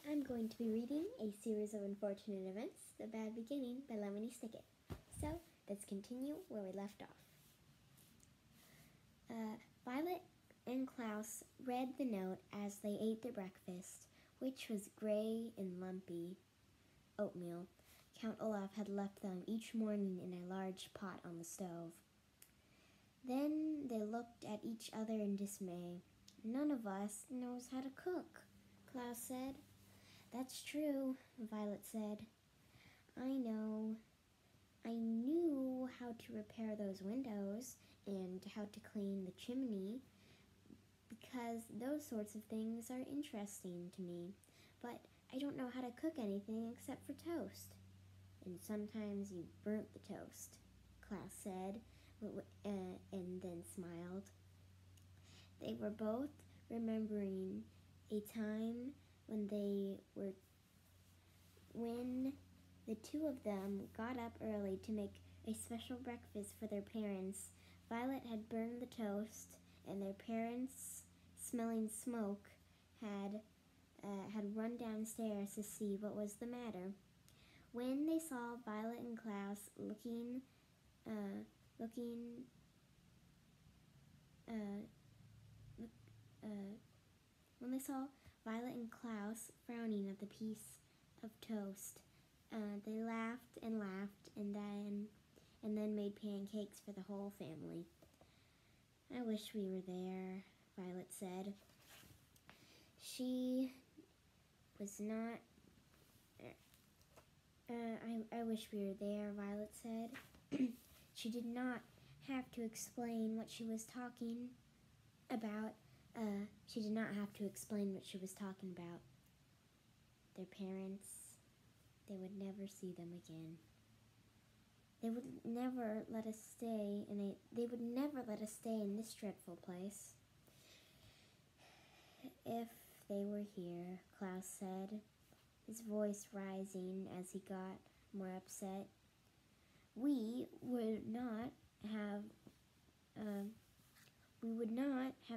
I'm going to be reading A Series of Unfortunate Events, The Bad Beginning by Lemony Snicket. So, let's continue where we left off. Violet and Klaus read the note as they ate their breakfast, which was gray and lumpy oatmeal. Count Olaf had left them each morning in a large pot on the stove. Then they looked at each other in dismay. "None of us knows how to cook," Klaus said. "That's true," Violet said. "I know. I knew how to repair those windows and how to clean the chimney because those sorts of things are interesting to me, but I don't know how to cook anything except for toast." "And sometimes you burnt the toast," Klaus said, and then smiled. They were both remembering a time when the two of them got up early to make a special breakfast for their parents. Violet had burned the toast, and their parents, smelling smoke, had run downstairs to see what was the matter. When they saw Violet and Klaus when they saw Violet and Klaus frowning at the piece of toast, they laughed and laughed, and then made pancakes for the whole family. "I wish we were there," Violet said. She was not. I wish we were there," Violet said. She did not have to explain what she was talking about. Their parents, they would never see them again. They would never let us stay in this dreadful place. "If they were here," Klaus said, his voice rising as he got more upset, we would not have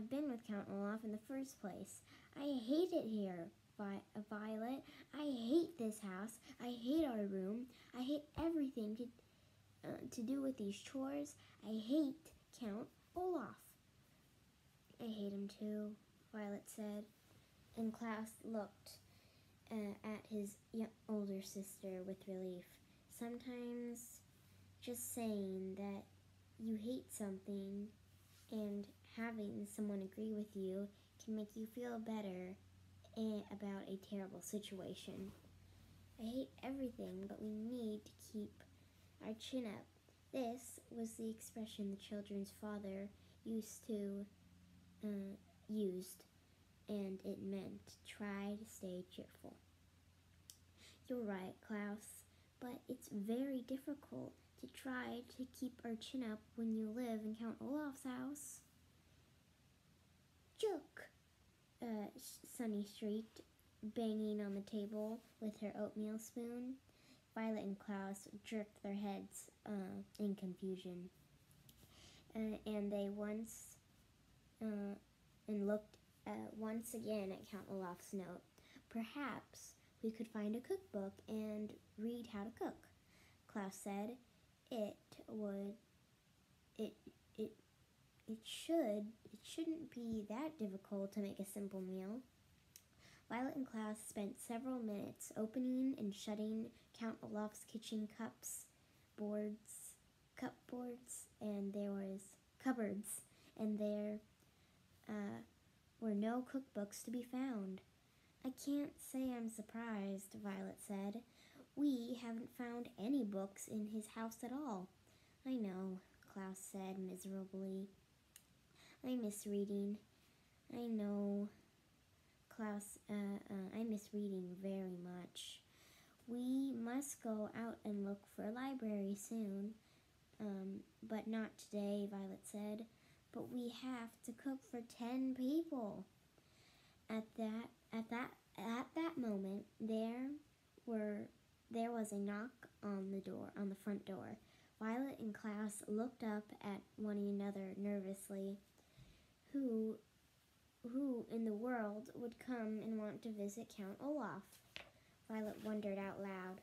been with Count Olaf in the first place. I hate it here, Violet. I hate this house. I hate our room. I hate everything to do with these chores. I hate Count Olaf." "I hate him too," Violet said, and Klaus looked at his older sister with relief. Sometimes just saying that you hate something and having someone agree with you can make you feel better about a terrible situation. "I hate everything, but we need to keep our chin up." This was the expression the children's father used, and it meant try to stay cheerful. "You're right, Klaus, but it's very difficult to try to keep our chin up when you live in Count Olaf's house." "Jook!" Sunny shrieked, banging on the table with her oatmeal spoon. Violet and Klaus jerked their heads in confusion, and they looked once again at Count Olaf's note. "Perhaps we could find a cookbook and read how to cook," Klaus said. It shouldn't be that difficult to make a simple meal." Violet and Klaus spent several minutes opening and shutting Count Olaf's kitchen cupboards, and there were no cookbooks to be found. "I can't say I'm surprised," Violet said. "We haven't found any books in his house at all." "I know," Klaus said miserably. "I miss reading." "I know, Klaus, I miss reading very much." "We must go out and look for a library soon." But not today," Violet said. "But we have to cook for 10 people. At that moment, there was a knock on the front door. Violet and Klaus looked up at one another nervously. Who who in the world would come and want to visit Count Olaf? Violet wondered out loud.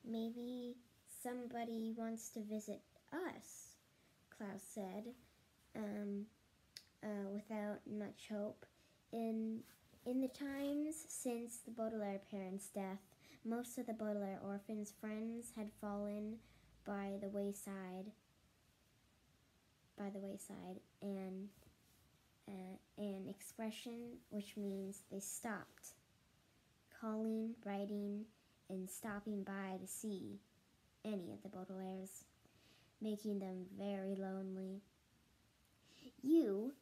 Maybe somebody wants to visit us, Klaus said, without much hope. In the times since the Baudelaire parents' death, most of the Baudelaire orphans' friends had fallen by the wayside, and an expression which means they stopped calling, writing, and stopping by to see any of the Baudelaires, making them very lonely. You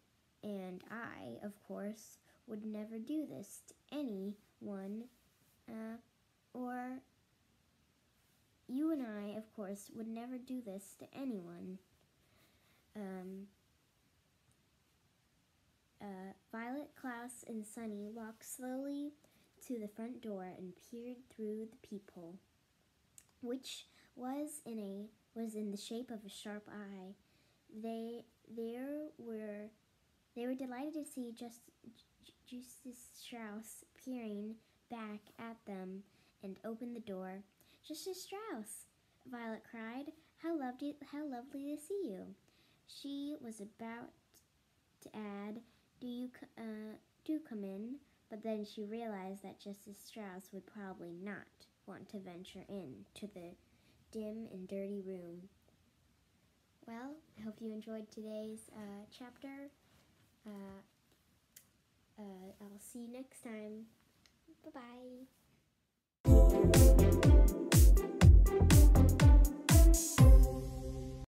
and I, of course, would never do this to anyone, or you and I, of course, would never do this to anyone. Violet, Klaus, and Sunny walked slowly to the front door and peered through the peephole, which was in the shape of a sharp eye. They were delighted to see Justice Strauss peering back at them and opened the door. "Justice Strauss!" Violet cried. How lovely to see you." She was about to add, do come in," but then she realized that Justice Strauss would probably not want to venture in to the dim and dirty room. Well, I hope you enjoyed today's chapter. I'll see you next time. Bye-bye.